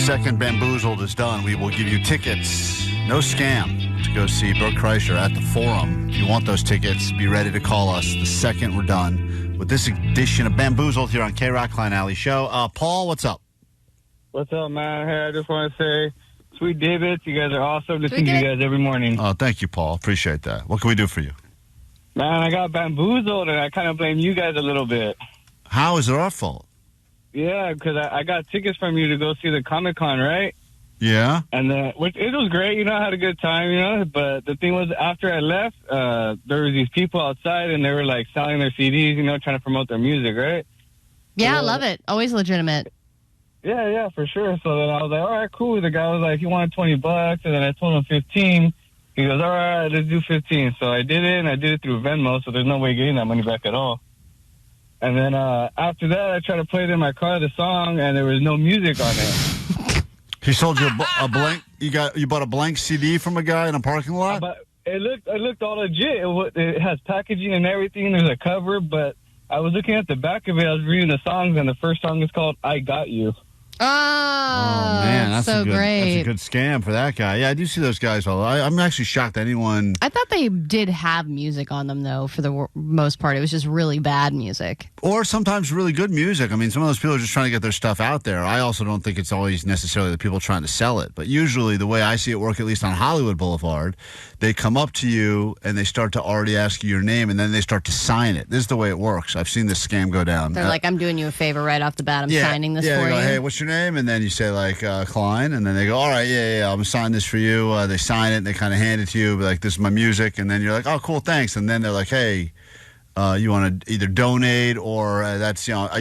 second Bamboozled is done, we will give you tickets, no scam, to go see Bert Kreischer at the Forum. If you want those tickets, be ready to call us the second we're done with this edition of Bamboozled here on KROQ Klein Alley Show. Paul, what's up? What's up, man? Hey, I just want to say, sweet Davids, you guys are awesome. Listen to you guys every morning. Oh, thank you, Paul. Appreciate that. What can we do for you? Man, I got bamboozled, and I kind of blame you guys a little bit. How is it our fault? Yeah, because I got tickets from you to go see the Comic-Con, right? Yeah? And it was great, I had a good time, but the thing was, after I left, there was these people outside, and they were, like, selling their CDs, trying to promote their music, right? Yeah, I love it. Always legitimate. Yeah, for sure. So then I was like, all right, cool. The guy was like, he wanted $20, and then I told him 15. He goes, all right, let's do 15. So I did it, and I did it through Venmo, so there's no way getting that money back at all. And then after that, I tried to play it in my car, the song, and there was no music on it. He sold you a blank. You bought a blank CD from a guy in a parking lot. But it looked all legit. It has packaging and everything. There's a cover, but I was looking at the back of it. I was reading the songs, and the first song is called "I Got You." Oh man, that's so great. That's a good scam for that guy. Yeah, I do see those guys. I'm actually shocked anyone. I thought they did have music on them, though, for the most part. It was just really bad music. Or sometimes really good music. I mean, some of those people are just trying to get their stuff out there. I also don't think it's always necessarily the people trying to sell it. But usually the way I see it work, at least on Hollywood Boulevard, they come up to you and they start to already ask you your name, and then they start to sign it. This is the way it works. I've seen this scam go down. They're like, I'm doing you a favor right off the bat. I'm signing this for they go, you. Hey, what's your name? And then you say, like, Klein. And then they go, all right, yeah, I'm going to sign this for you. They sign it, and they kind of hand it to you. Like, this is my music. And then you're like, oh, cool, thanks. And then they're like, hey, you want to either donate or that's, I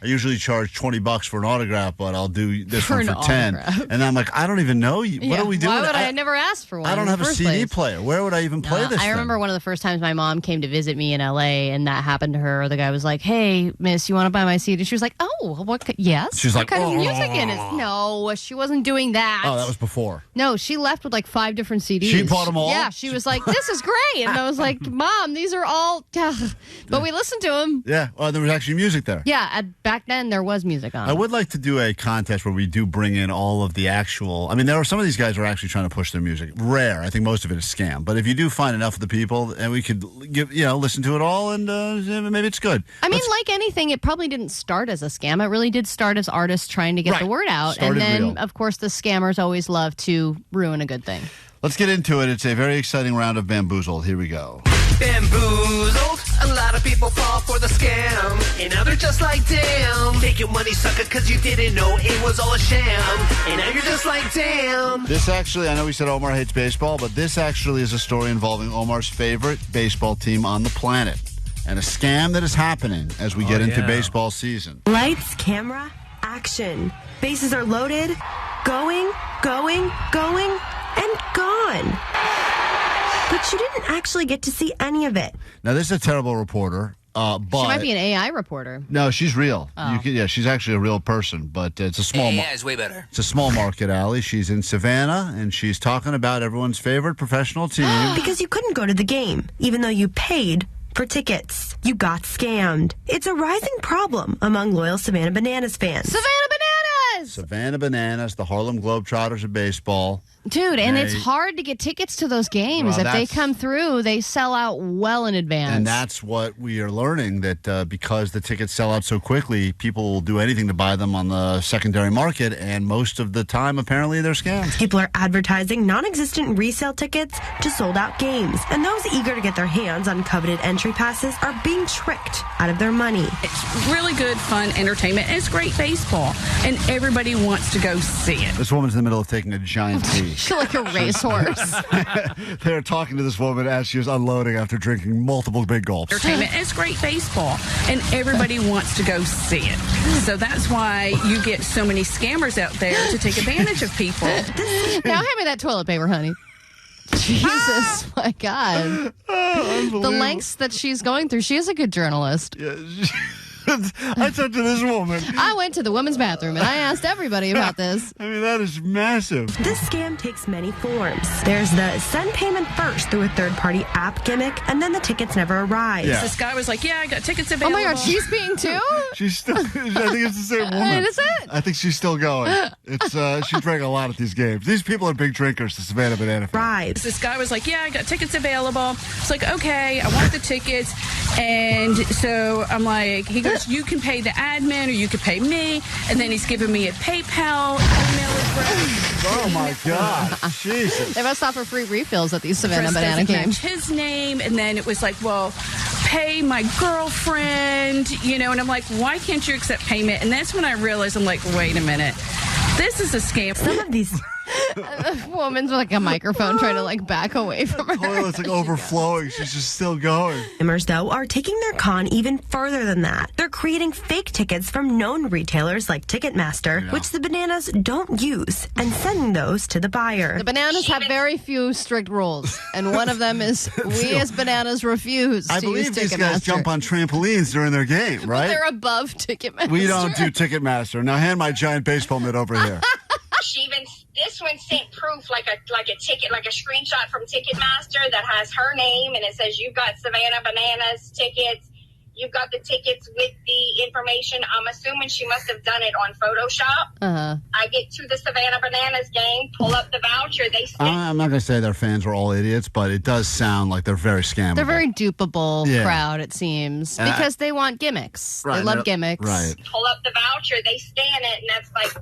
usually charge $20 for an autograph, but I'll do this one for 10. And I'm like, I don't even know you. What are we doing? Why would I never ask for one? I don't have a CD player. Where would I even play this? I remember one of the first times my mom came to visit me in LA, and that happened to her. The guy was like, hey, miss, you want to buy my CD? She was like, oh, what? Yes. She's what like, kind of music in it? No, she wasn't doing that. Oh, that was before. No, she left with like 5 different CDs. She bought them all? Yeah, she was like, this is great. And I was like, Mom, these are all... But we listened to them. Yeah, well, there was actually music there. Yeah, back then there was music on. I would like to do a contest where we do bring in all of the actual... I mean, there are some of these guys who are actually trying to push their music. Rare. I think most of it is scam. But if you do find enough of the people, and we could listen to it all, and maybe it's good. I mean, like anything, it probably didn't start as a scam. It really did start as artists trying to get the word out. Started and then, real. of course, the scammers always love to ruin a good thing. Let's get into it. It's a very exciting round of Bamboozled. Here we go. Bamboozled. A lot of people fall for the scam. And now they're just like, damn. Take your money, sucker, because you didn't know it was all a sham. And now you're just like, damn. This actually, I know we said Omar hates baseball, but this actually is a story involving Omar's favorite baseball team on the planet. And a scam that is happening as we get into baseball season. Lights, camera, action. Bases are loaded. Going, and gone. But you didn't actually get to see any of it. Now, this is a terrible reporter. But she might be an AI reporter. No, she's real. Oh. She's actually a real person, but it's a small AI is way better. It's a small market, Allie. She's in Savannah, and she's talking about everyone's favorite professional team. Because you couldn't go to the game, even though you paid for tickets. You got scammed. It's a rising problem among loyal Savannah Bananas fans. Savannah Bananas, the Harlem Globetrotters of baseball. Dude, and it's hard to get tickets to those games. If they come through, they sell out well in advance. And that's what we are learning, that because the tickets sell out so quickly, people will do anything to buy them on the secondary market, and most of the time, apparently, they're scams. People are advertising non-existent resale tickets to sold-out games, and those eager to get their hands on coveted entry passes are being tricked out of their money. It's really good, fun entertainment, and it's great baseball, and everybody wants to go see it. This woman's in the middle of taking a giant pee. She's like a racehorse. They're talking to this woman as she was unloading after drinking multiple big gulps. Entertainment, and it's great baseball, and everybody wants to go see it. So that's why you get so many scammers out there to take advantage of people. Now hand me that toilet paper, honey. Jesus, my God. The lengths that she's going through. She is a good journalist. Yeah, I said to this woman. I went to the women's bathroom and I asked everybody about this. I mean, that is massive. This scam takes many forms. There's the send payment first through a third-party app gimmick, and then the tickets never arrive. Yeah. This guy was like, yeah, I got tickets Oh available. my God, she's being too? She's still. I think it's the same woman. Is it? I think she's still going. It's she drank a lot at these games. These people are big drinkers. The Savannah Banana fan. Arrives. This guy was like, yeah, I got tickets available. It's like, okay, I want the tickets. And so I'm like, he goes, you can pay the admin or you can pay me. And then he's giving me a PayPal email address. Oh my God, Jesus! They must offer free refills at these Savannah Address Banana doesn't games. match his name. And then it was like, well, pay my girlfriend, and I'm like, why can't you accept payment? And that's when I realized, I'm like, wait a minute. This is a scam. Some of these A woman's with like a microphone trying to like back away from her. Toilet's like overflowing. She's just still going. scammers, though, are taking their con even further than that. They're creating fake tickets from known retailers like Ticketmaster, which the bananas don't use, and sending those to the buyer. The bananas have very few strict rules, and one of them is we as bananas refuse I to use believe these guys Ticketmaster. jump on trampolines during their game, right? They're above Ticketmaster. We don't do Ticketmaster. Now hand my giant baseball mitt over here. This one sent proof like a ticket, like a screenshot from Ticketmaster that has her name and it says you've got Savannah Bananas tickets. You've got the tickets with the information. I'm assuming she must have done it on Photoshop. I get to the Savannah Bananas game, pull up the voucher. They send I'm not going to say their fans were all idiots, but it does sound like they're very scammable. They're very dupable Yeah. crowd, it seems, because they want gimmicks. Right, They love they're- gimmicks. Right. pull up the voucher. They scan it, and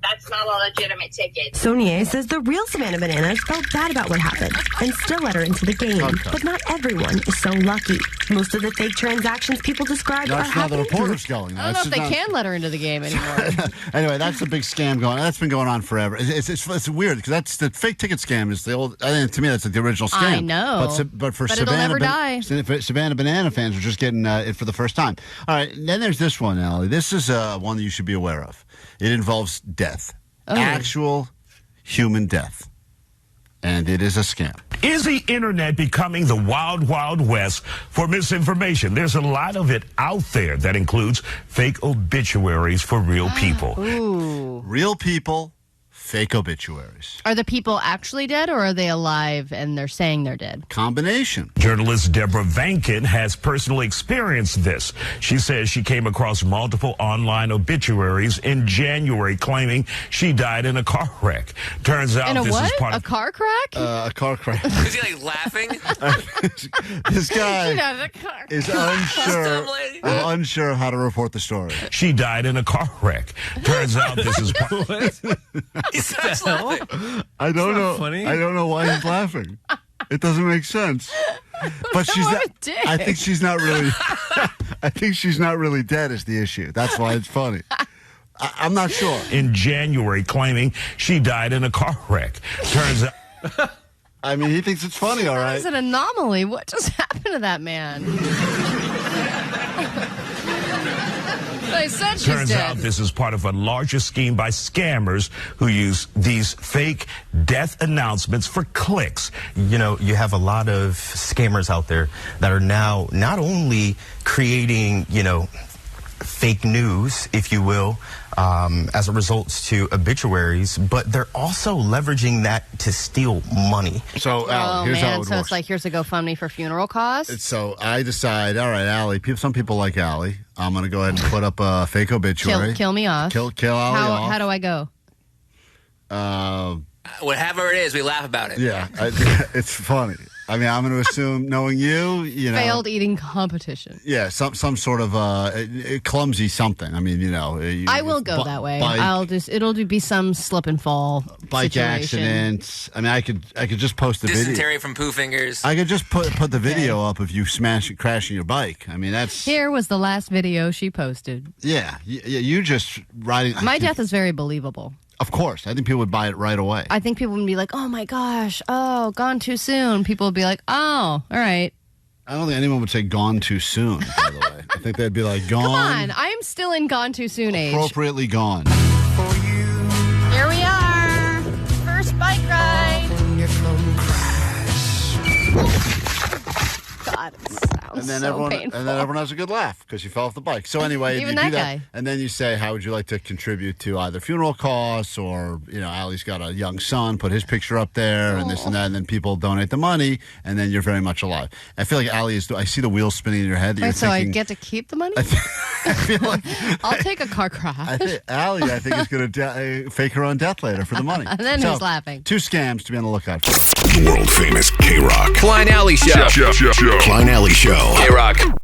that's not a legitimate ticket. Sonier says the real Savannah Bananas felt bad about what happened and still let her into the game. Okay. But not everyone is so lucky. Most of the fake transactions people describe are That's how the happening through reporter's going. I don't know if they can let her into the game anymore. Anyway, that's a big scam going. That's been going on forever. It's weird because that's the fake ticket scam. Is the old? I think to me that's like the original scam. I know. But for But it'll Savannah, never die. Savannah Banana fans are just getting it for the first time. All right. Then there's this one, Allie. This is one that you should be aware of. It involves death, actual human death, and it is a scam. Is the internet becoming the wild, wild west for misinformation? There's a lot of it out there that includes fake obituaries for real people. Real people, fake obituaries. Are the people actually dead, or are they alive and they're saying they're dead? Combination. Journalist Deborah Vankin has personally experienced this. She says she came across multiple online obituaries in January claiming she died in a car wreck. Turns out In a this what? is part A of car crack? A car crash. Is he like laughing? This guy Yeah, the car. is Dumb lady. unsure of how to report the story. she died in a car wreck. Turns out this is part He starts laughing. I don't know. funny. I don't know why he's laughing. It doesn't make sense. But she's what not. a dick. I think she's not really. I think she's not really dead. Is the issue? That's why it's funny. I'm not sure. in January claiming she died in a car wreck. Turns out I mean, he thinks it's funny. All right. It's an anomaly. What just happened to that man? They said she's Turns dead. out this is part of a larger scheme by scammers who use these fake death announcements for clicks. You know, you have a lot of scammers out there that are now not only creating, fake news, if you will, as a result to obituaries, but they're also leveraging that to steal money. So, Allie, here's how man. it So works. it's like, here's a GoFundMe for funeral costs. So I decide, all right, Allie. Some people like Allie. I'm going to go ahead and put up a fake obituary. Kill me off. Kill Allie off. How do I go? Whatever it is, we laugh about it. Yeah, it's funny. I mean, I'm going to assume, knowing you know. Failed eating competition. Yeah, some sort of clumsy something. I mean, I will go that way. It'll be some slip and fall bike situation. accidents. I mean, I could just post the video. Dysentery from poo fingers. I could just put the video up of you crashing your bike. I mean, that's Here was the last video she posted. yeah. You just riding. My death is very believable. Of course, I think people would buy it right away. I think people would be like, oh my gosh, gone too soon. People would be like, oh, all right. I don't think anyone would say "gone too soon." By the way, I think they'd be like "gone." Come on, I'm still in gone too soon age. Appropriately gone. Here we are. First bike ride. God, it sounds then So everyone painful. has a good laugh because you fell off the bike. So anyway, Even you that do that, guy. and then you say, "How would you like to contribute to either funeral costs or Allie's got a young son, put his picture up there, and this and that, and then people donate the money, and then you're very much alive." I feel like Allie is. I see the wheels spinning in your head. That Wait, you're so I thinking, get to keep the money? I feel like I'll take a car crash. Allie, I think, is going to fake her own death later for the money. And then who's laughing? 2 scams to be on the lookout for. The world famous KROQ. Klein Alley Show. Klein Alley Show. KROQ.